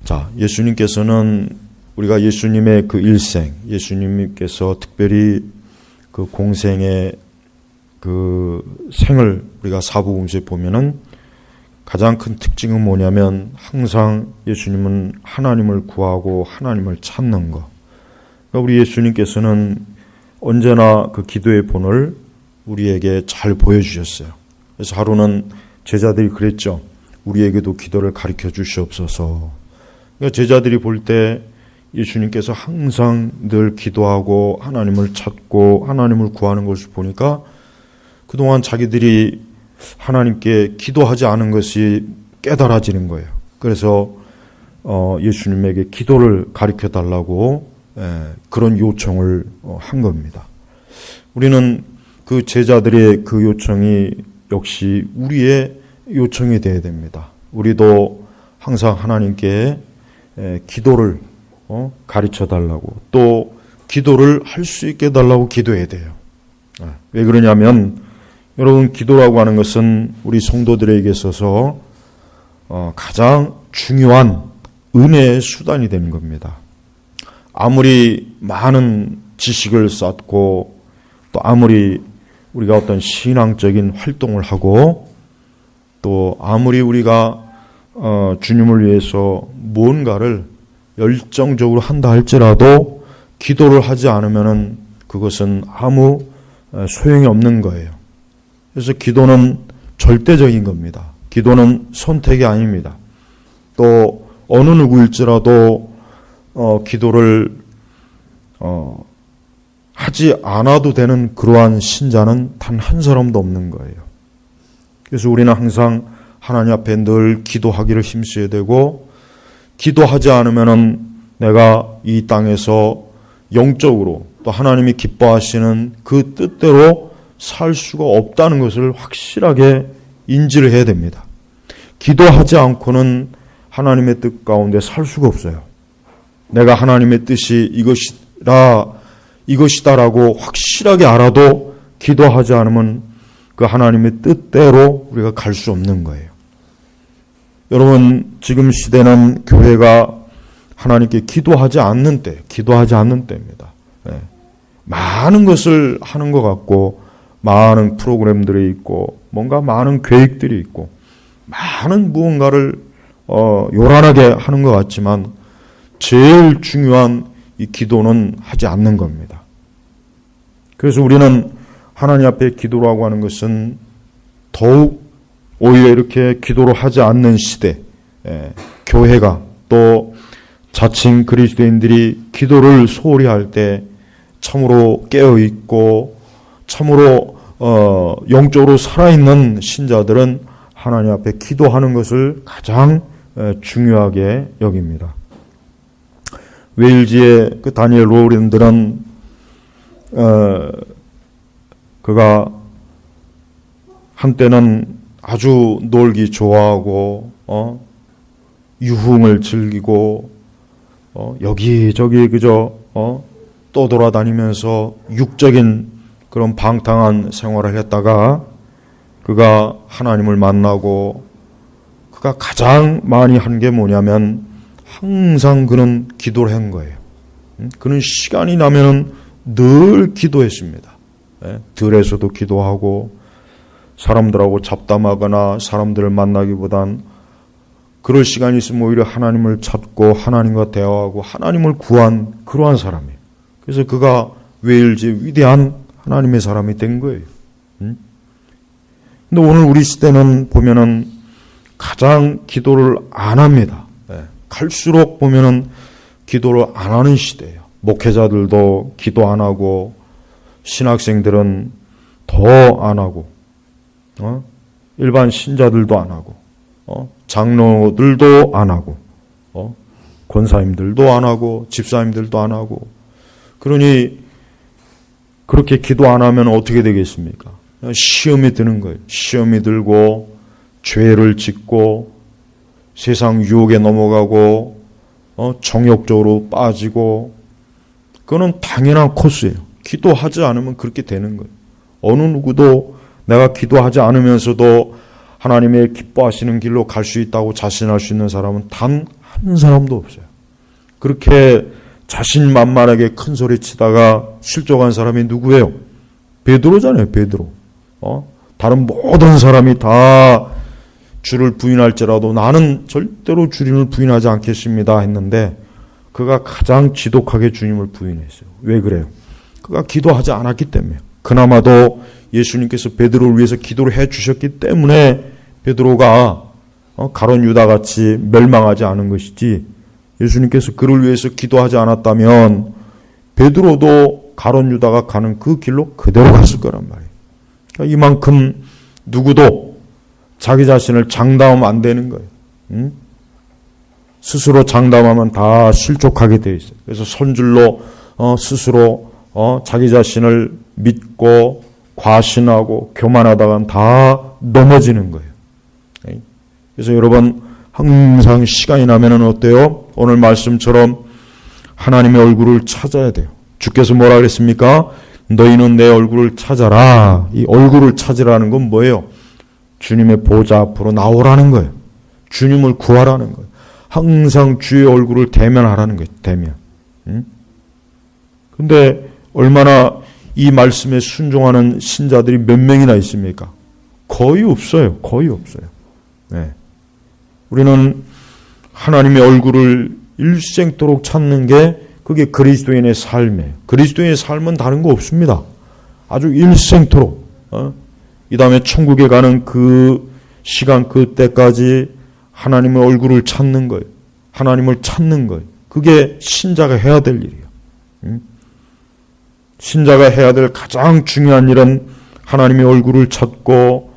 자, 예수님께서는 우리가 예수님의 그 일생, 예수님께서 특별히 그 공생의 그 생을 우리가 사복음서에 보면은 가장 큰 특징은 뭐냐면 항상 예수님은 하나님을 구하고 하나님을 찾는 것. 그러니까 우리 예수님께서는 언제나 그 기도의 본을 우리에게 잘 보여주셨어요. 그래서 하루는 제자들이 그랬죠. 우리에게도 기도를 가르쳐 주시옵소서. 그러니까 제자들이 볼 때 예수님께서 항상 늘 기도하고 하나님을 찾고 하나님을 구하는 것을 보니까 그동안 자기들이 하나님께 기도하지 않은 것이 깨달아지는 거예요. 그래서 예수님에게 기도를 가르쳐 달라고 그런 요청을 한 겁니다. 우리는 그 제자들의 그 요청이 역시 우리의 요청이 되어야 됩니다. 우리도 항상 하나님께 기도를 가르쳐 달라고 또 기도를 할 수 있게 해달라고 기도해야 돼요. 왜 그러냐면 여러분 기도라고 하는 것은 우리 성도들에게 있어서 가장 중요한 은혜의 수단이 되는 겁니다. 아무리 많은 지식을 쌓고 또 아무리 우리가 어떤 신앙적인 활동을 하고 또 아무리 우리가 주님을 위해서 무언가를 열정적으로 한다 할지라도 기도를 하지 않으면은 그것은 아무 소용이 없는 거예요. 그래서 기도는 절대적인 겁니다. 기도는 선택이 아닙니다. 또 어느 누구일지라도 기도를 하지 않아도 되는 그러한 신자는 단 한 사람도 없는 거예요. 그래서 우리는 항상 하나님 앞에 늘 기도하기를 힘써야 되고 기도하지 않으면은 내가 이 땅에서 영적으로 또 하나님이 기뻐하시는 그 뜻대로 살 수가 없다는 것을 확실하게 인지를 해야 됩니다. 기도하지 않고는 하나님의 뜻 가운데 살 수가 없어요. 내가 하나님의 뜻이 이것이다라고 확실하게 알아도 기도하지 않으면 그 하나님의 뜻대로 우리가 갈 수 없는 거예요. 여러분 지금 시대는 교회가 하나님께 기도하지 않는 때입니다. 많은 것을 하는 것 같고 많은 프로그램들이 있고 뭔가 많은 계획들이 있고 많은 무언가를 요란하게 하는 것 같지만 제일 중요한 이 기도는 하지 않는 겁니다. 그래서 우리는 하나님 앞에 기도라고 하는 것은 더욱 오히려 이렇게 기도를 하지 않는 시대, 교회가 또 자칭 그리스도인들이 기도를 소홀히 할 때 참으로 깨어있고 참으로 영적으로 살아있는 신자들은 하나님 앞에 기도하는 것을 가장 중요하게 여깁니다. 웨일즈의 그 다니엘 로렌들은 그가 한때는 아주 놀기 좋아하고 유흥을 즐기고 여기저기 그저 떠돌아다니면서 육적인 그런 방탕한 생활을 했다가 그가 하나님을 만나고 그가 가장 많이 한 게 뭐냐면 항상 그는 기도를 한 거예요. 그는 시간이 나면은 늘 기도했습니다. 들에서도 기도하고 사람들하고 잡담하거나 사람들을 만나기보단 그럴 시간이 있으면 오히려 하나님을 찾고 하나님과 대화하고 하나님을 구한 그러한 사람이에요. 그래서 그가 웨일즈의 위대한 하나님의 사람이 된 거예요. 근데 오늘 우리 시대는 보면은 가장 기도를 안 합니다. 갈수록 보면은 기도를 안 하는 시대예요. 목회자들도 기도 안 하고 신학생들은 더 안 하고 일반 신자들도 안 하고 장로들도 안 하고 권사님들도 안 하고 집사님들도 안 하고 그러니 그렇게 기도 안 하면 어떻게 되겠습니까? 시험이 드는 거예요. 시험이 들고 죄를 짓고 세상 유혹에 넘어가고 정욕적으로 빠지고 그거는 당연한 코스예요. 기도하지 않으면 그렇게 되는 거예요. 어느 누구도 내가 기도하지 않으면서도 하나님의 기뻐하시는 길로 갈 수 있다고 자신할 수 있는 사람은 단 한 사람도 없어요. 그렇게 자신만만하게 큰 소리 치다가 실족한 사람이 누구예요? 베드로잖아요. 베드로. 다른 모든 사람이 다 주를 부인할지라도 나는 절대로 주님을 부인하지 않겠습니다 했는데 그가 가장 지독하게 주님을 부인했어요. 왜 그래요? 그가 기도하지 않았기 때문에. 그나마도 예수님께서 베드로를 위해서 기도를 해 주셨기 때문에 베드로가 가룟 유다같이 멸망하지 않은 것이지, 예수님께서 그를 위해서 기도하지 않았다면 베드로도 가룟 유다가 가는 그 길로 그대로 갔을 거란 말이에요. 그러니까 이만큼 누구도 자기 자신을 장담하면 안 되는 거예요. 스스로 장담하면 다 실족하게 되어 있어요. 그래서 손줄로 스스로 자기 자신을 믿고 과신하고 교만하다간 다 넘어지는 거예요. 그래서 여러분 항상 시간이 나면은 어때요? 오늘 말씀처럼 하나님의 얼굴을 찾아야 돼요. 주께서 뭐라 그랬습니까? 너희는 내 얼굴을 찾아라. 이 얼굴을 찾으라는 건 뭐예요? 주님의 보좌 앞으로 나오라는 거예요. 주님을 구하라는 거예요. 항상 주의 얼굴을 대면하라는 거예요. 대면. 근데 얼마나 이 말씀에 순종하는 신자들이 몇 명이나 있습니까? 거의 없어요. 거의 없어요. 네. 우리는 하나님의 얼굴을 일생토록 찾는 게 그게 그리스도인의 삶이에요. 그리스도인의 삶은 다른 거 없습니다. 아주 일생토록. 이 다음에 천국에 가는 그 시간 그때까지 하나님의 얼굴을 찾는 거예요. 하나님을 찾는 거예요. 그게 신자가 해야 될 일이에요. 신자가 해야 될 가장 중요한 일은 하나님의 얼굴을 찾고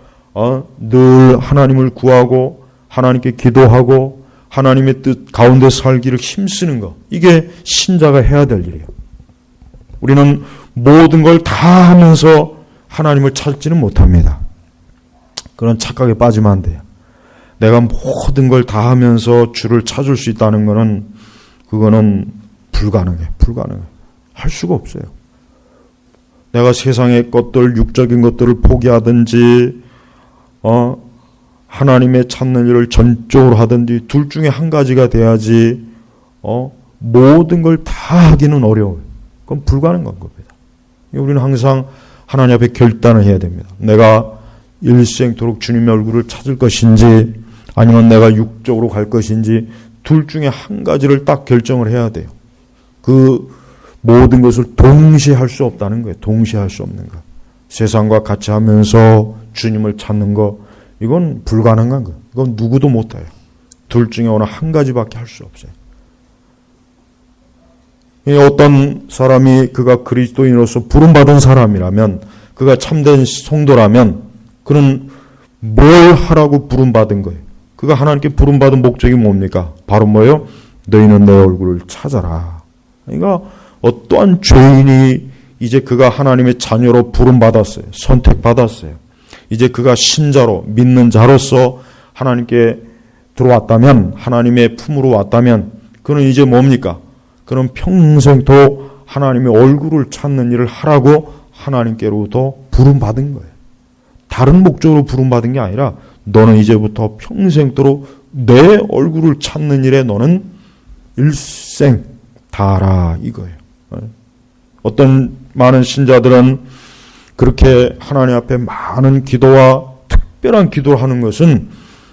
늘 하나님을 구하고 하나님께 기도하고 하나님의 뜻 가운데 살기를 힘쓰는 것. 이게 신자가 해야 될 일이에요. 우리는 모든 걸 다 하면서 하나님을 찾지는 못합니다. 그런 착각에 빠지면 안 돼요. 내가 모든 걸 다 하면서 주를 찾을 수 있다는 것은 그거는 불가능해. 할 수가 없어요. 내가 세상의 것들, 육적인 것들을 포기하든지 하나님의 찾는 일을 전적으로 하든지 둘 중에 한 가지가 돼야지 모든 걸 다 하기는 어려워요. 그건 불가능한 겁니다. 우리는 항상 하나님 앞에 결단을 해야 됩니다. 내가 일생토록 주님의 얼굴을 찾을 것인지 아니면 내가 육적으로 갈 것인지 둘 중에 한 가지를 딱 결정을 해야 돼요. 그 모든 것을 동시에 할 수 없다는 거예요. 동시에 할 수 없는 거. 세상과 같이 하면서 주님을 찾는 거, 이건 불가능한 거예요. 이건 누구도 못해요. 둘 중에 어느 한 가지밖에 할 수 없어요. 어떤 사람이 그가 그리스도인으로서 부름받은 사람이라면, 그가 참된 성도라면 그는 뭘 하라고 부름받은 거예요. 그가 하나님께 부름받은 목적이 뭡니까? 바로 뭐예요? 너희는 내 얼굴을 찾아라. 그러니까 어떠한 죄인이 이제 그가 하나님의 자녀로 부름받았어요. 선택받았어요. 이제 그가 신자로 믿는 자로서 하나님께 들어왔다면, 하나님의 품으로 왔다면 그는 이제 뭡니까? 그는 평생도 하나님의 얼굴을 찾는 일을 하라고 하나님께로부터 부름받은 거예요. 다른 목적으로 부름받은 게 아니라 너는 이제부터 평생도록 내 얼굴을 찾는 일에 너는 일생 다하라 이거예요. 어떤 많은 신자들은 그렇게 하나님 앞에 많은 기도와 특별한 기도를 하는 것은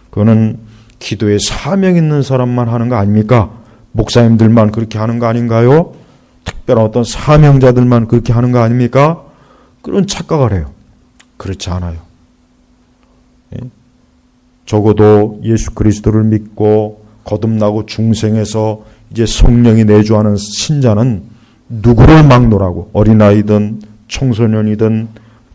그거는 기도에 사명 있는 사람만 하는 거 아닙니까? 목사님들만 그렇게 하는 거 아닌가요? 특별한 어떤 사명자들만 그렇게 하는 거 아닙니까? 그런 착각을 해요. 그렇지 않아요. 적어도 예수 그리스도를 믿고 거듭나고 중생해서 이제 성령이 내주하는 신자는 누구를 막론하고, 어린아이든 청소년이든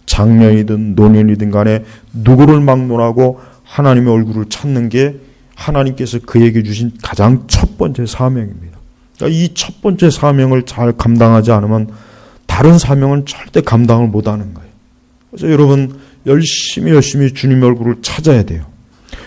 장년이든 노년이든 간에 누구를 막론하고 하나님의 얼굴을 찾는 게 하나님께서 그에게 주신 가장 첫 번째 사명입니다. 그러니까 이 첫 번째 사명을 잘 감당하지 않으면 다른 사명은 절대 감당을 못하는 거예요. 그래서 여러분 열심히 주님의 얼굴을 찾아야 돼요.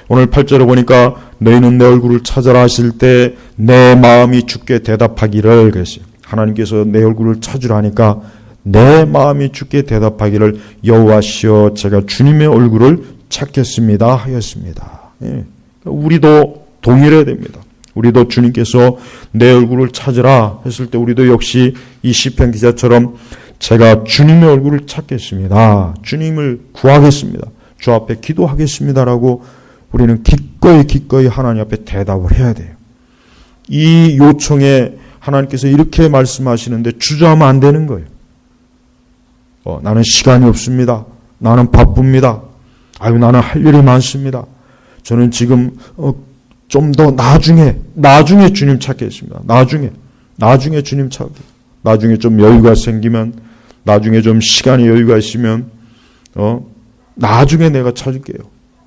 오늘 8절에 보니까 너희는 내 얼굴을 찾아라 하실 때 내 마음이 주께 대답하기를 그랬어요. 하나님께서 내 얼굴을 찾으라니까 내 마음이 주께 대답하기를 여호와시여 제가 주님의 얼굴을 찾겠습니다 하였습니다. 예. 우리도 동일해야 됩니다. 우리도 주님께서 내 얼굴을 찾으라 했을 때 우리도 역시 이 시편 기자처럼 제가 주님의 얼굴을 찾겠습니다. 주님을 구하겠습니다. 주 앞에 기도하겠습니다라고 우리는 기꺼이 하나님 앞에 대답을 해야 돼요. 이 요청에 하나님께서 이렇게 말씀하시는데 주저하면 안 되는 거예요. 나는 시간이 없습니다. 나는 바쁩니다. 나는 할 일이 많습니다. 저는 지금 좀 더 나중에 주님 찾겠습니다. 나중에 주님 찾기. 나중에 좀 여유가 생기면, 나중에 좀 시간이 여유가 있으면, 나중에 내가 찾을게요.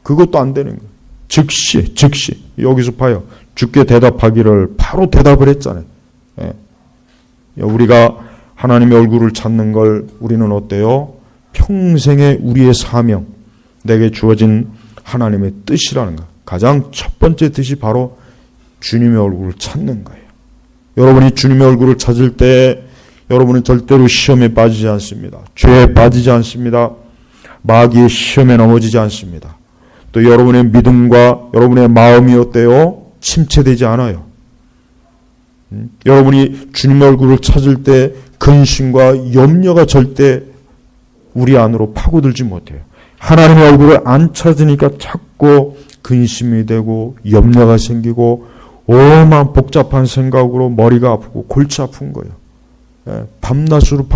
그것도 안 되는 거예요. 즉시. 여기서 봐요. 주께 대답하기를 바로 대답을 했잖아요. 예. 우리가 하나님의 얼굴을 찾는 걸 우리는 어때요? 평생의 우리의 사명, 내게 주어진 하나님의 뜻이라는 거. 가장 첫 번째 뜻이 바로 주님의 얼굴을 찾는 거예요. 여러분이 주님의 얼굴을 찾을 때 여러분은 절대로 시험에 빠지지 않습니다. 죄에 빠지지 않습니다. 마귀의 시험에 넘어지지 않습니다. 또 여러분의 믿음과 여러분의 마음이 어때요? 침체되지 않아요. 여러분이 주님의 얼굴을 찾을 때 근심과 염려가 절대 우리 안으로 파고들지 못해요. 하나님의 얼굴을 안 찾으니까 자꾸 근심이 되고 염려가 생기고 오만 복잡한 생각으로 머리가 아프고 골치 아픈 거예요. 밤낮으로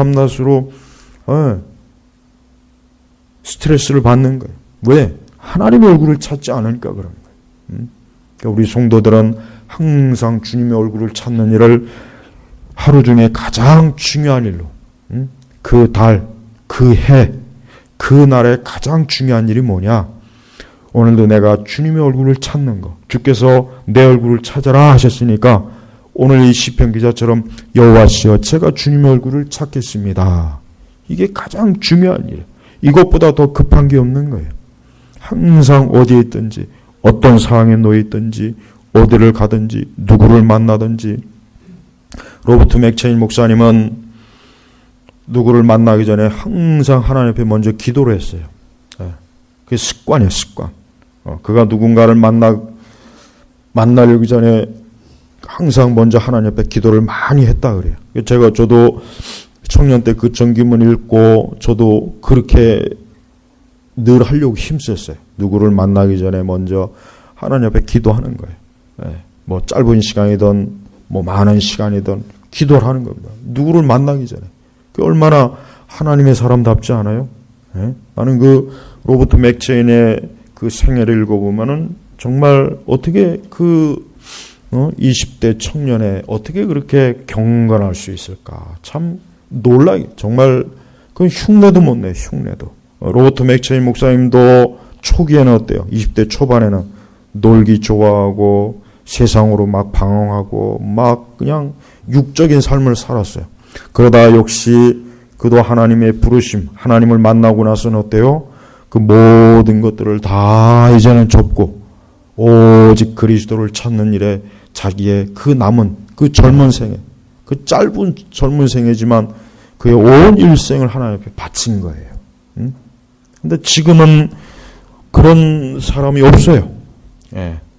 스트레스를 받는 거예요. 왜? 하나님의 얼굴을 찾지 않으니까 그런 거예요. 그러니까 우리 성도들은 항상 주님의 얼굴을 찾는 일을 하루 중에 가장 중요한 일로, 그 달, 그 해, 그 날에 가장 중요한 일이 뭐냐? 오늘도 내가 주님의 얼굴을 찾는 거. 주께서 내 얼굴을 찾아라 하셨으니까 오늘 이 시편 기자처럼 여호와시여 제가 주님의 얼굴을 찾겠습니다. 이게 가장 중요한 일이에요. 이것보다 더 급한 게 없는 거예요. 항상 어디에 있든지 어떤 상황에 놓여 있든지 어디를 가든지 누구를 만나든지. 로버트 맥체인 목사님은 누구를 만나기 전에 항상 하나님 앞에 먼저 기도를 했어요. 그게 습관이에요, 습관. 그가 누군가를 만나려기 전에 항상 먼저 하나님 앞에 기도를 많이 했다 그래요. 저도 청년 때 그 전기문 읽고 저도 그렇게 늘 하려고 힘썼어요. 누구를 만나기 전에 먼저 하나님 앞에 기도하는 거예요. 뭐 짧은 시간이든 뭐 많은 시간이든 기도를 하는 겁니다. 누구를 만나기 전에. 그 얼마나 하나님의 사람답지 않아요? 나는 그 로버트 맥체인의 그 생애를 읽어보면은 정말 어떻게 20대 청년에 어떻게 그렇게 경건할 수 있을까? 참 정말 그 흉내도 못 내요, 흉내도. 로버트 맥체인 목사님도 초기에는 어때요? 20대 초반에는 놀기 좋아하고 세상으로 막 방황하고 막 그냥 육적인 삶을 살았어요. 그러다 역시 그도 하나님의 부르심, 하나님을 만나고 나서는 어때요? 그 모든 것들을 다 이제는 접고 오직 그리스도를 찾는 일에 자기의 그 남은 그 젊은 생애, 그 짧은 젊은 생애지만 그의 온 일생을 하나님 앞에 바친 거예요. 근데 지금은 그런 사람이 없어요.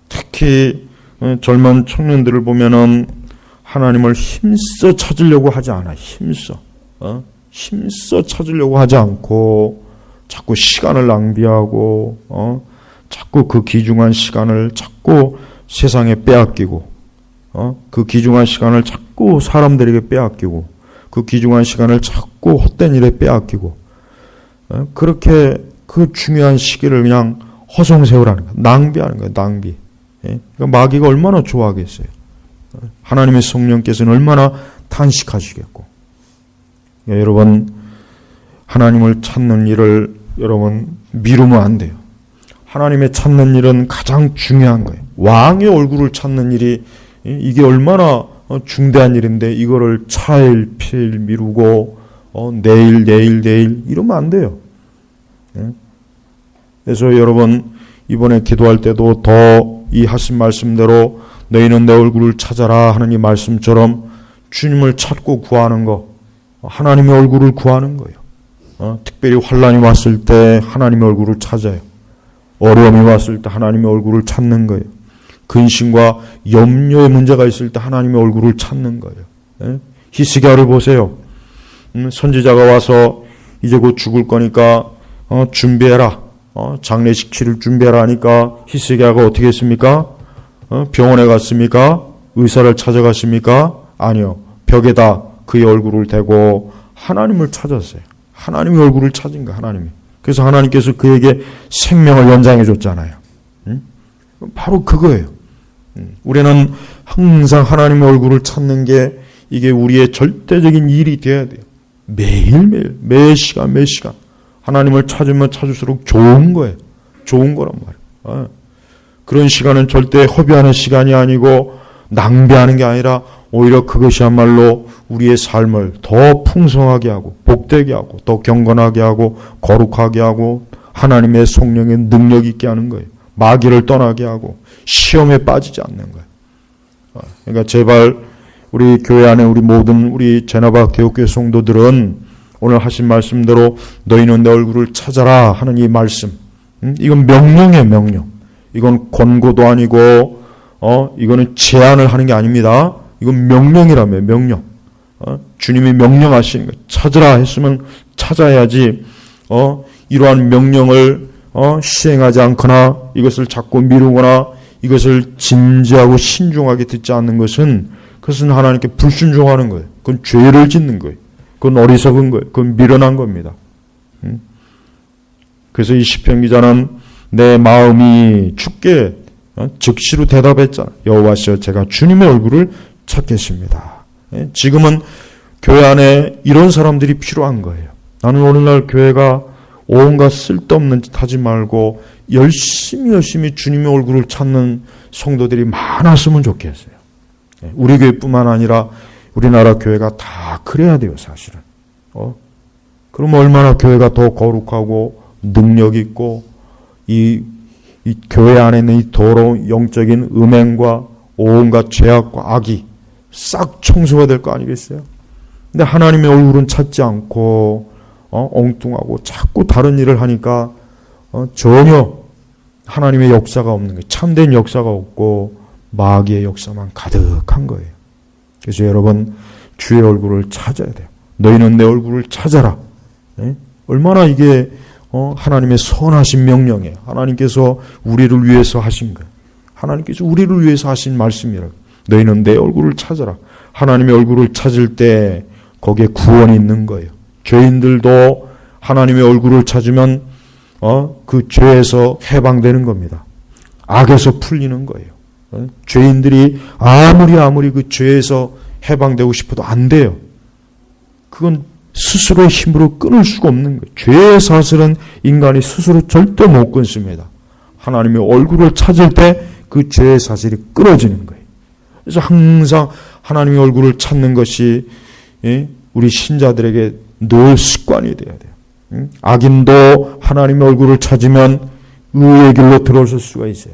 특히 젊은 청년들을 보면은 하나님을 힘써 찾으려고 하지 않아. 힘써 찾으려고 하지 않고 자꾸 시간을 낭비하고 자꾸 그 귀중한 시간을 자꾸 세상에 빼앗기고 그 귀중한 시간을 자꾸 사람들에게 빼앗기고 그 귀중한 시간을 자꾸 헛된 일에 빼앗기고 그렇게 그 중요한 시기를 그냥 허송세월하는 거예요. 낭비하는 거예요. 낭비. 그러니까 마귀가 얼마나 좋아하겠어요. 하나님의 성령께서는 얼마나 탄식하시겠고. 여러분 하나님을 찾는 일을 여러분 미루면 안 돼요. 하나님의 찾는 일은 가장 중요한 거예요. 왕의 얼굴을 찾는 일이 이게 얼마나 중대한 일인데 이거를 차일피일 미루고 내일 이러면 안 돼요. 그래서 여러분 이번에 기도할 때도 더 이 하신 말씀대로 너희는 내 얼굴을 찾아라 하는 이 말씀처럼 주님을 찾고 구하는 거, 하나님의 얼굴을 구하는 거예요. 특별히 환난이 왔을 때 하나님의 얼굴을 찾아요. 어려움이 왔을 때 하나님의 얼굴을 찾는 거예요. 근심과 염려의 문제가 있을 때 하나님의 얼굴을 찾는 거예요. 히스기야를 보세요. 선지자가 와서 이제 곧 죽을 거니까 준비해라. 장례식 치를 준비해라 하니까 히스기야가 어떻게 했습니까? 병원에 갔습니까? 의사를 찾아갔습니까? 아니요. 벽에다 그의 얼굴을 대고 하나님을 찾았어요. 하나님의 얼굴을 찾은 거예요. 하나님이. 그래서 하나님께서 그에게 생명을 연장해 줬잖아요. 바로 그거예요. 우리는 항상 하나님의 얼굴을 찾는 게 이게 우리의 절대적인 일이 되어야 돼요. 매일매일, 매 시간 하나님을 찾으면 찾을수록 좋은 거예요. 좋은 거란 말이에요. 그런 시간은 절대 허비하는 시간이 아니고 낭비하는 게 아니라 오히려 그것이야말로 우리의 삶을 더 풍성하게 하고 복되게 하고 더 경건하게 하고 거룩하게 하고 하나님의 성령의 능력 있게 하는 거예요. 마귀를 떠나게 하고 시험에 빠지지 않는 거예요. 그러니까 제발 우리 교회 안에 우리 모든 우리 제나바 개혁교회 성도들은 오늘 하신 말씀대로 너희는 내 얼굴을 찾아라 하는 이 말씀, 이건 명령이에요. 명령. 이건 권고도 아니고 이거는 제안을 하는 게 아닙니다. 이건 명령이라며. 명령. 주님이 명령하시는 거예요. 찾으라 했으면 찾아야지. 이러한 명령을 시행하지 않거나 이것을 자꾸 미루거나 이것을 진지하고 신중하게 듣지 않는 것은 그것은 하나님께 불순종하는 거예요. 그건 죄를 짓는 거예요. 그건 어리석은 거예요. 그건 미련한 겁니다. 그래서 이 시편 기자는 내 마음이 주께 즉시로 대답했잖아요. 여호와시여 제가 주님의 얼굴을 찾겠습니다. 지금은 교회 안에 이런 사람들이 필요한 거예요. 나는 오늘날 교회가 온갖 쓸데없는 짓 하지 말고 열심히 주님의 얼굴을 찾는 성도들이 많았으면 좋겠어요. 우리 교회뿐만 아니라 우리나라 교회가 다 그래야 돼요, 사실은. 그럼 얼마나 교회가 더 거룩하고 능력 있고 이 교회 안에 있는 이 더러운 영적인 음행과 온갖 죄악과 악이 싹 청소가 될 거 아니겠어요? 근데 하나님의 얼굴은 찾지 않고 엉뚱하고 자꾸 다른 일을 하니까 전혀 하나님의 역사가 없는 거예요. 참된 역사가 없고 마귀의 역사만 가득한 거예요. 그래서 여러분 주의 얼굴을 찾아야 돼요. 너희는 내 얼굴을 찾아라. 얼마나 이게 하나님의 선하신 명령이에요. 하나님께서 우리를 위해서 하신 거예요. 하나님께서 우리를 위해서 하신 말씀이라고. 너희는 내 얼굴을 찾아라. 하나님의 얼굴을 찾을 때 거기에 구원이 있는 거예요. 죄인들도 하나님의 얼굴을 찾으면 그 죄에서 해방되는 겁니다. 악에서 풀리는 거예요. 죄인들이 아무리 그 죄에서 해방되고 싶어도 안 돼요. 그건 스스로의 힘으로 끊을 수가 없는 거예요. 죄의 사슬은 인간이 스스로 절대 못 끊습니다. 하나님의 얼굴을 찾을 때 그 죄의 사슬이 끊어지는 거예요. 그래서 항상 하나님의 얼굴을 찾는 것이 우리 신자들에게 늘 습관이 돼야 돼요. 악인도 하나님의 얼굴을 찾으면 의의 길로 들어설 수가 있어요.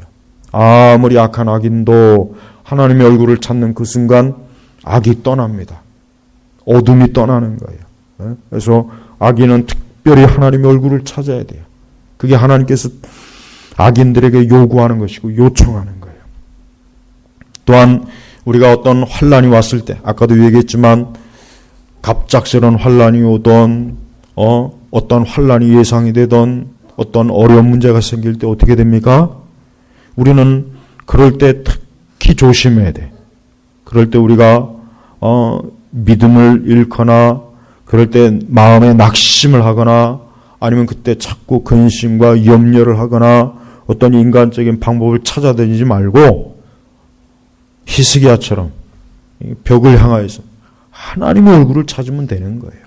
아무리 악한 악인도 하나님의 얼굴을 찾는 그 순간 악이 떠납니다. 어둠이 떠나는 거예요. 그래서 악인은 특별히 하나님의 얼굴을 찾아야 돼요. 그게 하나님께서 악인들에게 요구하는 것이고 요청하는 거예요. 또한 우리가 어떤 환난이 왔을 때 아까도 얘기했지만 갑작스러운 환난이 오던 어떤 환난이 예상이 되던 어떤 어려운 문제가 생길 때 어떻게 됩니까? 우리는 그럴 때 특히 조심해야 돼. 그럴 때 우리가 믿음을 잃거나 그럴 때 마음에 낙심을 하거나 아니면 그때 자꾸 근심과 염려를 하거나 어떤 인간적인 방법을 찾아다니지 말고 히스기야처럼 벽을 향하여서 하나님의 얼굴을 찾으면 되는 거예요.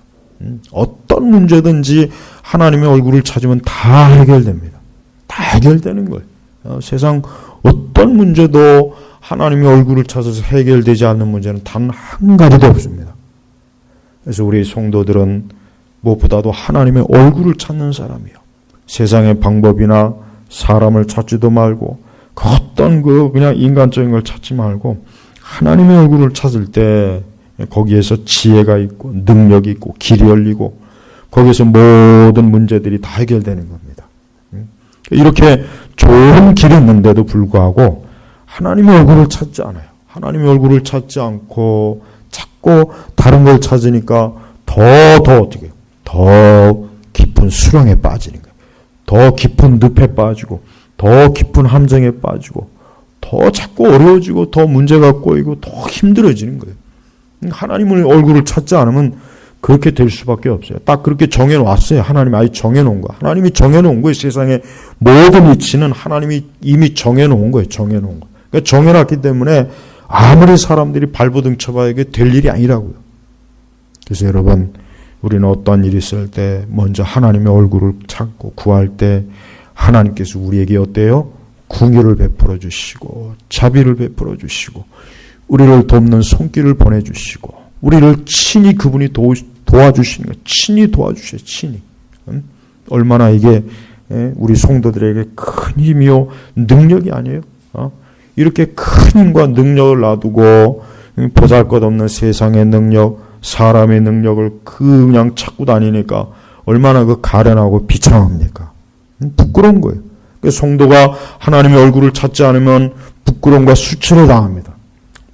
어떤 문제든지 하나님의 얼굴을 찾으면 다 해결됩니다. 다 해결되는 거예요. 세상 어떤 문제도 하나님의 얼굴을 찾아서 해결되지 않는 문제는 단 한 가지도 없습니다. 그래서 우리 성도들은 무엇보다도 하나님의 얼굴을 찾는 사람이요. 세상의 방법이나 사람을 찾지도 말고 어떤 그냥 인간적인 걸 찾지 말고 하나님의 얼굴을 찾을 때 거기에서 지혜가 있고 능력이 있고 길이 열리고 거기에서 모든 문제들이 다 해결되는 겁니다. 이렇게 좋은 길이 있는데도 불구하고 하나님의 얼굴을 찾지 않아요. 하나님의 얼굴을 찾지 않고 자꾸 다른 걸 찾으니까 더 어떻게 해요? 더 깊은 수렁에 빠지는 거예요. 더 깊은 늪에 빠지고 더 깊은 함정에 빠지고 더 자꾸 어려워지고 더 문제가 꼬이고 더 힘들어지는 거예요. 하나님의 얼굴을 찾지 않으면 그렇게 될 수밖에 없어요. 딱 그렇게 정해놓았어요. 하나님이 아예 정해놓은 거예요. 하나님이 정해놓은 거예요. 세상의 모든 이치는 하나님이 이미 정해놓은 거예요. 정해놓은 거. 그러니까 정해놨기 때문에 아무리 사람들이 발버둥 쳐봐야 이게 될 일이 아니라고요. 그래서 여러분, 우리는 어떠한 일이 있을 때 먼저 하나님의 얼굴을 찾고 구할 때 하나님께서 우리에게 어때요? 궁유를 베풀어 주시고 자비를 베풀어 주시고 우리를 돕는 손길을 보내주시고 우리를 친히 그분이 도와주시는 거예요. 친히 도와주셔요. 친히. 얼마나 이게 우리 성도들에게 큰 힘이요 능력이 아니에요. 이렇게 큰 힘과 능력을 놔두고 보잘것없는 세상의 능력, 사람의 능력을 그냥 찾고 다니니까 얼마나 그 가련하고 비참합니까? 부끄러운 거예요. 성도가 하나님의 얼굴을 찾지 않으면 부끄러움과 수치를 당합니다.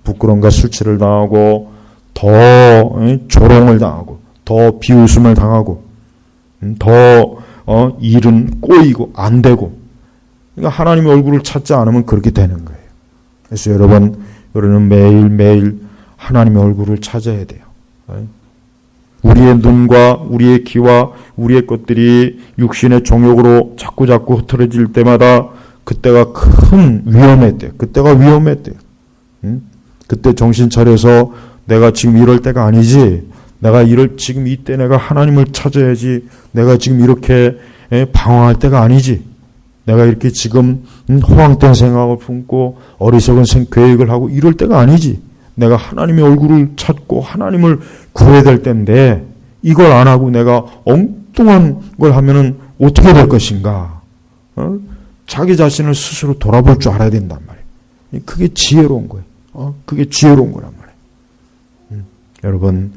부끄러움과 수치를 당하고 더 조롱을 당하고 더 비웃음을 당하고 더 일은 꼬이고 안 되고 그러니까 하나님의 얼굴을 찾지 않으면 그렇게 되는 거예요. 그래서 여러분, 우리는 매일매일 하나님의 얼굴을 찾아야 돼요. 우리의 눈과 우리의 귀와 우리의 것들이 육신의 정욕으로 자꾸자꾸 흐트러질 때마다 그때가 큰 위험했대요. 그때가 위험했대요. 그때 정신 차려서 내가 지금 이럴 때가 아니지. 내가 지금 이때 내가 하나님을 찾아야지. 내가 지금 이렇게 방황할 때가 아니지. 내가 이렇게 지금 허황된 생각을 품고 어리석은 계획을 하고 이럴 때가 아니지. 내가 하나님의 얼굴을 찾고 하나님을 구해야 될 때인데 이걸 안 하고 내가 엉뚱한 걸 하면은 어떻게 될 것인가? 자기 자신을 스스로 돌아볼 줄 알아야 된단 말이에요. 그게 지혜로운 거예요. 그게 지혜로운 거란 말이에요.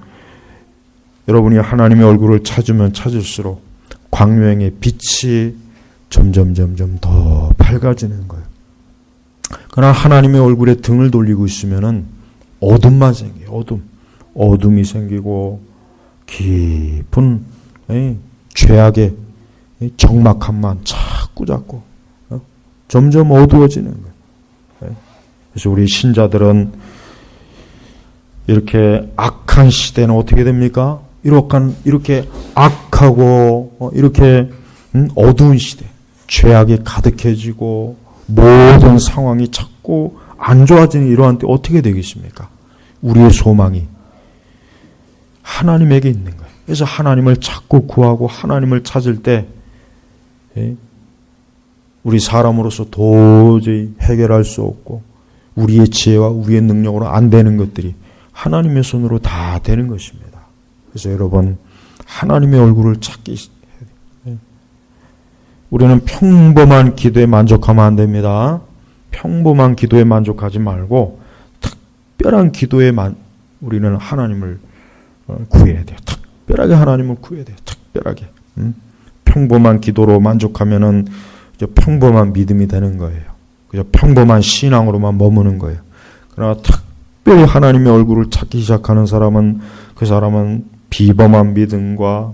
여러분이 하나님의 얼굴을 찾으면 찾을수록 광명의 빛이 점점 더 밝아지는 거예요. 그러나 하나님의 얼굴에 등을 돌리고 있으면은 어둠만 생겨요. 어둠이 생기고 깊은 죄악의 적막함만 자꾸 점점 어두워지는 거예요. 그래서 우리 신자들은 이렇게 악한 시대는 어떻게 됩니까? 이렇게 악하고 이렇게 어두운 시대, 죄악이 가득해지고 모든 상황이 자꾸 안 좋아지는 이러한 때 어떻게 되겠습니까? 우리의 소망이 하나님에게 있는 거예요. 그래서 하나님을 찾고 구하고 하나님을 찾을 때 우리 사람으로서 도저히 해결할 수 없고 우리의 지혜와 우리의 능력으로 안 되는 것들이 하나님의 손으로 다 되는 것입니다. 그래서 여러분, 하나님의 얼굴을 찾기 해야 돼요. 우리는 평범한 기도에 만족하면 안 됩니다. 평범한 기도에 만족하지 말고 특별한 기도에 우리는 하나님을 구해야 돼요. 특별하게 하나님을 구해야 돼요. 특별하게. 평범한 기도로 만족하면은 평범한 믿음이 되는 거예요. 그저 평범한 신앙으로만 머무는 거예요. 그러나 특별히 하나님의 얼굴을 찾기 시작하는 사람은 그 사람은 비범한 믿음과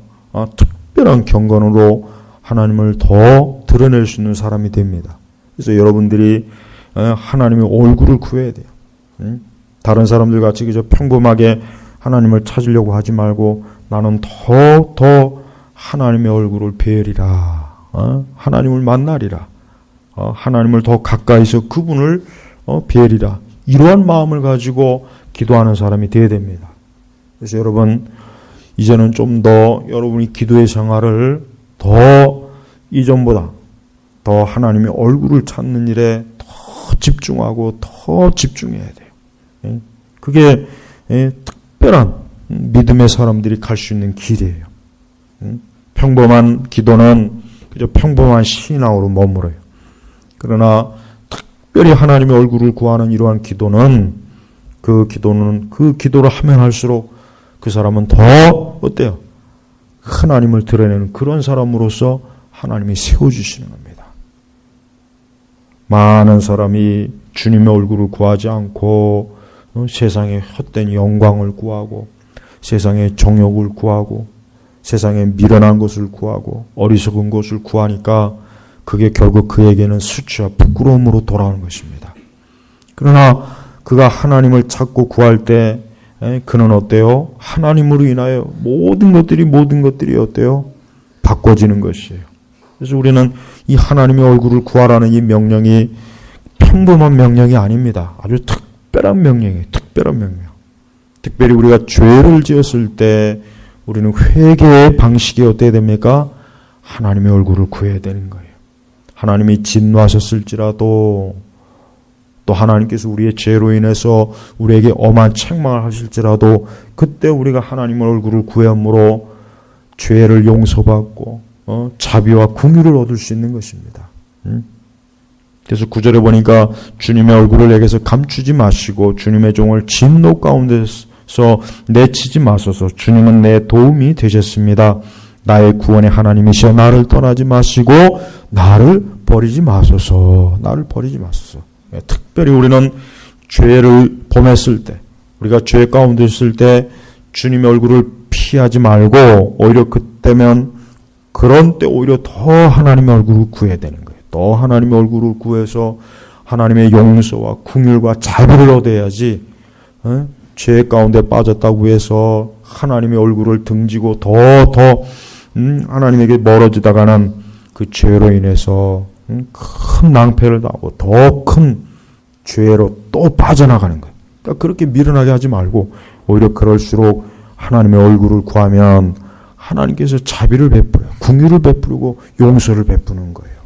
특별한 경건으로 하나님을 더 드러낼 수 있는 사람이 됩니다. 그래서 여러분들이 하나님의 얼굴을 구해야 돼요. 다른 사람들 같이 그저 평범하게 하나님을 찾으려고 하지 말고 나는 더 하나님의 얼굴을 배우리라. 하나님을 만나리라. 하나님을 더 가까이서 그분을 배우리라. 이러한 마음을 가지고 기도하는 사람이 되어야 됩니다. 그래서 여러분, 이제는 좀 더 여러분이 기도의 생활을 더 이전보다 더 하나님의 얼굴을 찾는 일에 더 집중하고 더 집중해야 돼요. 그게 특별한 믿음의 사람들이 갈 수 있는 길이에요. 평범한 기도는 그저 평범한 신앙으로 머물어요. 그러나 특별히 하나님의 얼굴을 구하는 이러한 기도는 그 기도를 하면 할수록 그 사람은 더 어때요? 하나님을 드러내는 그런 사람으로서 하나님이 세워주시는 겁니다. 많은 사람이 주님의 얼굴을 구하지 않고 세상의 헛된 영광을 구하고 세상의 정욕을 구하고 세상에 미련한 것을 구하고 어리석은 것을 구하니까 그게 결국 그에게는 수치와 부끄러움으로 돌아오는 것입니다. 그러나 그가 하나님을 찾고 구할 때 그는 어때요? 하나님으로 인하여 모든 것들이 어때요? 바꿔지는 것이에요. 그래서 우리는 이 하나님의 얼굴을 구하라는 이 명령이 평범한 명령이 아닙니다. 아주 특별한 명령이에요. 특별한 명령. 특별히 우리가 죄를 지었을 때 우리는 회개의 방식이 어떻게 됩니까? 하나님의 얼굴을 구해야 되는 거예요. 하나님이 진노하셨을지라도 또 하나님께서 우리의 죄로 인해서 우리에게 엄한 책망을 하실지라도 그때 우리가 하나님의 얼굴을 구함으로 죄를 용서받고 자비와 긍휼을 얻을 수 있는 것입니다. 그래서 9절에 보니까 주님의 얼굴을 내게서 감추지 마시고 주님의 종을 진노 가운데서 내치지 마소서. 주님은 내 도움이 되셨습니다. 나의 구원의 하나님이시여 나를 떠나지 마시고 나를 버리지 마소서. 나를 버리지 마소서. 특별히 우리는 죄를 범했을 때, 우리가 죄 가운데 있을 때 주님의 얼굴을 피하지 말고 오히려 그때면 그런 때 오히려 더 하나님의 얼굴을 구해야 되는 거예요. 더 하나님의 얼굴을 구해서 하나님의 용서와 긍휼과 자비를 얻어야지 죄 가운데 빠졌다고 해서 하나님의 얼굴을 등지고 더 하나님에게 멀어지다가는 그 죄로 인해서 큰 낭패를 당하고 더 큰 죄로 또 빠져나가는 거예요. 그러니까 그렇게 미련하게 하지 말고 오히려 그럴수록 하나님의 얼굴을 구하면 하나님께서 자비를 베풀어요. 긍휼을 베푸고 용서를 베푸는 거예요.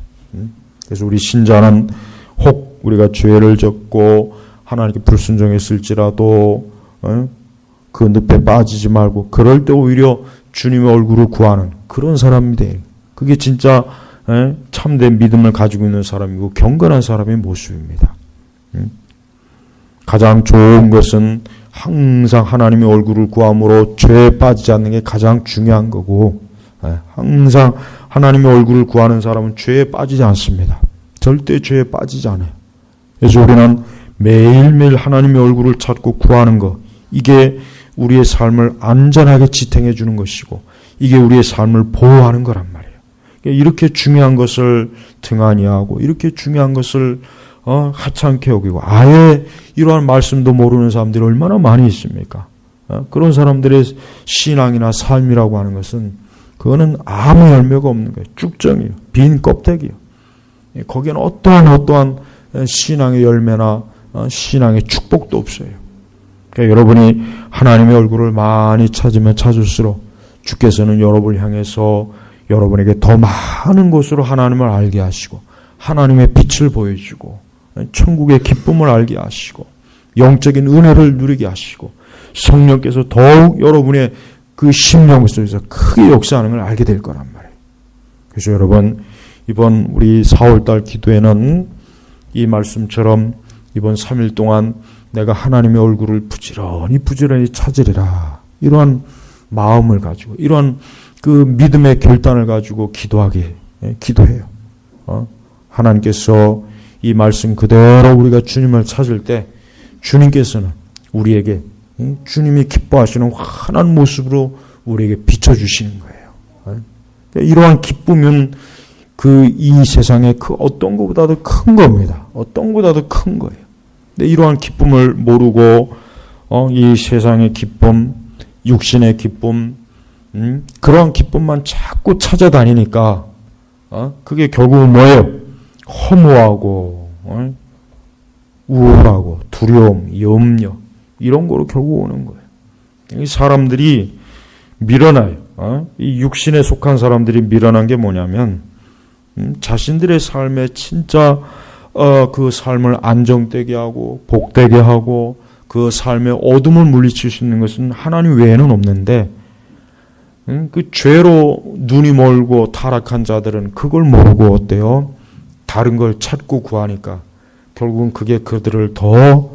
그래서 우리 신자는 혹 우리가 죄를 졌고 하나님께 불순종했을지라도 그 늪에 빠지지 말고 그럴 때 오히려 주님의 얼굴을 구하는 그런 사람이 돼요. 그게 진짜 참된 믿음을 가지고 있는 사람이고 경건한 사람의 모습입니다. 가장 좋은 것은 항상 하나님의 얼굴을 구함으로 죄에 빠지지 않는 게 가장 중요한 거고 항상 하나님의 얼굴을 구하는 사람은 죄에 빠지지 않습니다. 절대 죄에 빠지지 않아요. 그래서 우리는 매일매일 하나님의 얼굴을 찾고 구하는 것, 이게 우리의 삶을 안전하게 지탱해 주는 것이고 이게 우리의 삶을 보호하는 거란 말이에요. 이렇게 중요한 것을 등한히 하고 이렇게 중요한 것을 하찮게 여기고 아예 이러한 말씀도 모르는 사람들이 얼마나 많이 있습니까? 그런 사람들의 신앙이나 삶이라고 하는 것은 그거는 아무 열매가 없는 거예요. 쭉정이에요. 빈 껍데기예요. 거기에는 어떠한 신앙의 열매나 신앙의 축복도 없어요. 그러니까 여러분이 하나님의 얼굴을 많이 찾으면 찾을수록 주께서는 여러분을 향해서 여러분에게 더 많은 것으로 하나님을 알게 하시고 하나님의 빛을 보여주고 천국의 기쁨을 알게 하시고 영적인 은혜를 누리게 하시고 성령께서 더욱 여러분의 그 심령 속에서 크게 역사하는 걸 알게 될 거란 말이에요. 그래서 여러분 이번 우리 4월달 기도에는 이 말씀처럼 이번 3일 동안 내가 하나님의 얼굴을 부지런히 찾으리라 이러한 마음을 가지고 이러한 그 믿음의 결단을 가지고 기도해요. 하나님께서 이 말씀 그대로 우리가 주님을 찾을 때 주님께서는 우리에게 주님이 기뻐하시는 환한 모습으로 우리에게 비춰주시는 거예요. 이러한 기쁨은 이 세상에 그 어떤 것보다도 큰 겁니다. 어떤 것보다도 큰 거예요. 근데 이러한 기쁨을 모르고 이 세상의 기쁨, 육신의 기쁨, 그러한 기쁨만 자꾸 찾아다니니까 그게 결국은 뭐예요? 허무하고 우울하고 두려움, 염려 이런 거로 결국 오는 거예요. 이 사람들이 미련해요. 이 육신에 속한 사람들이 미련한 게 뭐냐면 자신들의 삶에 진짜 그 삶을 안정되게 하고 복되게 하고 그 삶의 어둠을 물리칠 수 있는 것은 하나님 외에는 없는데 그 죄로 눈이 멀고 타락한 자들은 그걸 모르고 어때요? 다른 걸 찾고 구하니까 결국은 그게 그들을 더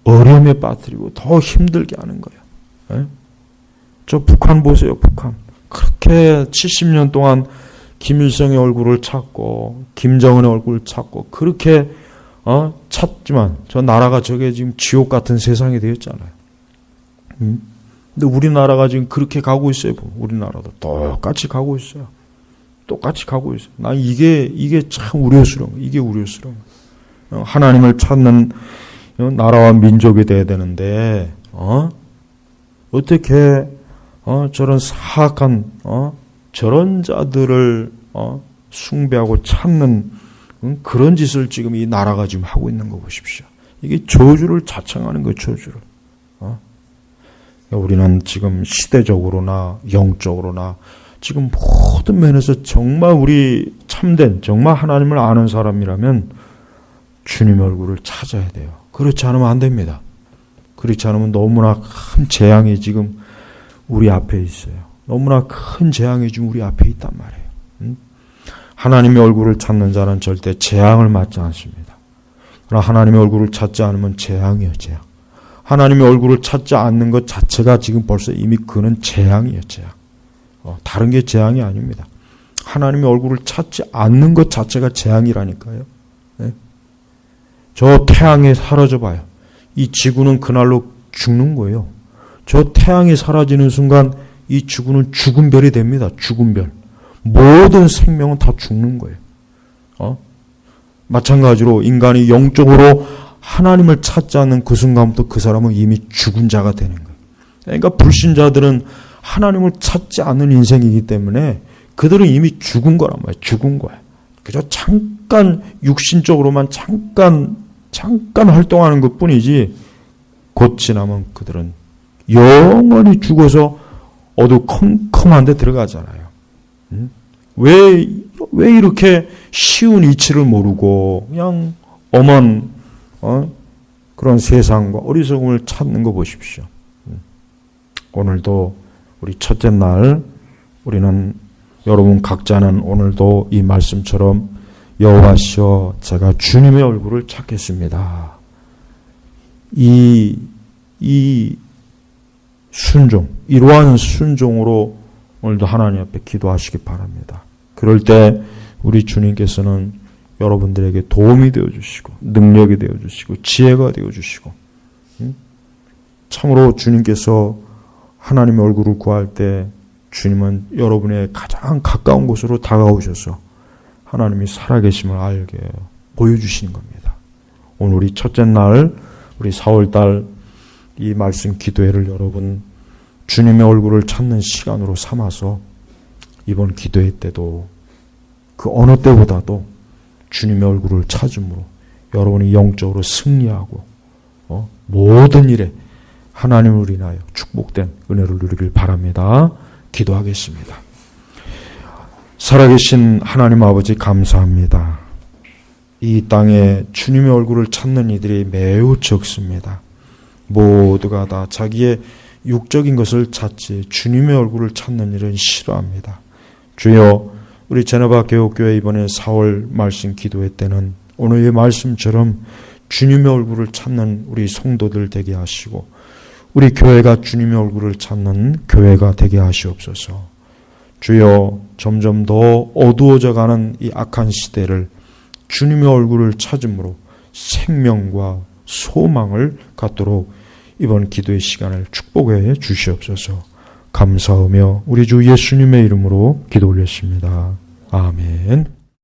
어려움에 빠뜨리고 더 힘들게 하는 거예요. 저 북한 보세요. 북한. 그렇게 70년 동안 김일성의 얼굴을 찾고 김정은의 얼굴을 찾고 그렇게 찾지만 저 나라가 저게 지금 지옥 같은 세상이 되었잖아요. 근데 우리나라가 지금 그렇게 가고 있어요. 우리나라도 똑같이 가고 있어요. 똑같이 가고 있어요. 난 이게 참 우려스러운 거예요. 이게 우려스러운 거예요. 하나님을 찾는 나라와 민족이 돼야 되는데 어떻게 저런 사악한 저런 자들을 숭배하고 찾는 그런 짓을 지금 이 나라가 지금 하고 있는 거 보십시오. 이게 저주를 자청하는 거예요. 저주를. 우리는 지금 시대적으로나 영적으로나 지금 모든 면에서 정말 우리 참된 정말 하나님을 아는 사람이라면 주님의 얼굴을 찾아야 돼요. 그렇지 않으면 안 됩니다. 그렇지 않으면 너무나 큰 재앙이 지금 우리 앞에 있어요. 너무나 큰 재앙이 지금 우리 앞에 있단 말이에요. 하나님의 얼굴을 찾는 자는 절대 재앙을 맞지 않습니다. 그러나 하나님의 얼굴을 찾지 않으면 재앙이에요. 재앙. 하나님의 얼굴을 찾지 않는 것 자체가 지금 벌써 이미 그는 재앙이에요. 재앙. 다른 게 재앙이 아닙니다. 하나님의 얼굴을 찾지 않는 것 자체가 재앙이라니까요. 네? 저 태양이 사라져 봐요. 이 지구는 그날로 죽는 거예요. 저 태양이 사라지는 순간 이 지구는 죽은 별이 됩니다. 죽은 별. 모든 생명은 다 죽는 거예요. 마찬가지로 인간이 영적으로 하나님을 찾지 않는 그 순간부터 그 사람은 이미 죽은 자가 되는 거예요. 그러니까 불신자들은 하나님을 찾지 않는 인생이기 때문에 그들은 이미 죽은 거란 말이에요. 죽은 거야. 그저 잠깐 육신적으로만 잠깐 활동하는 것 뿐이지 곧 지나면 그들은 영원히 죽어서 어두컴컴한 데 들어가잖아요. 왜 이렇게 쉬운 이치를 모르고 그냥 엄한 그런 세상과 어리석음을 찾는 거 보십시오. 오늘도 우리 첫째 날 우리는 여러분 각자는 오늘도 이 말씀처럼 여호와시여 제가 주님의 얼굴을 찾겠습니다. 이 순종, 이러한 순종으로 오늘도 하나님 앞에 기도하시기 바랍니다. 그럴 때 우리 주님께서는 여러분들에게 도움이 되어주시고 능력이 되어주시고 지혜가 되어주시고 참으로 주님께서 하나님의 얼굴을 구할 때 주님은 여러분의 가장 가까운 곳으로 다가오셔서 하나님이 살아계심을 알게 보여주시는 겁니다. 오늘 우리 첫째 날 우리 4월달 이 말씀 기도회를 여러분 주님의 얼굴을 찾는 시간으로 삼아서 이번 기도회 때도 그 어느 때보다도 주님의 얼굴을 찾음으로 여러분이 영적으로 승리하고 모든 일에 하나님을 인하여 축복된 은혜를 누리길 바랍니다. 기도하겠습니다. 살아계신 하나님 아버지 감사합니다. 이 땅에 주님의 얼굴을 찾는 이들이 매우 적습니다. 모두가 다 자기의 육적인 것을 찾지 주님의 얼굴을 찾는 일은 싫어합니다. 주여 우리 제네바 개옥교회 이번에 4월 말씀 기도회 때는 오늘의 말씀처럼 주님의 얼굴을 찾는 우리 성도들 되게 하시고 우리 교회가 주님의 얼굴을 찾는 교회가 되게 하시옵소서. 주여 점점 더 어두워져가는 이 악한 시대를 주님의 얼굴을 찾음으로 생명과 소망을 갖도록 이번 기도의 시간을 축복해 주시옵소서. 감사하며 우리 주 예수님의 이름으로 기도 올렸습니다. 아멘.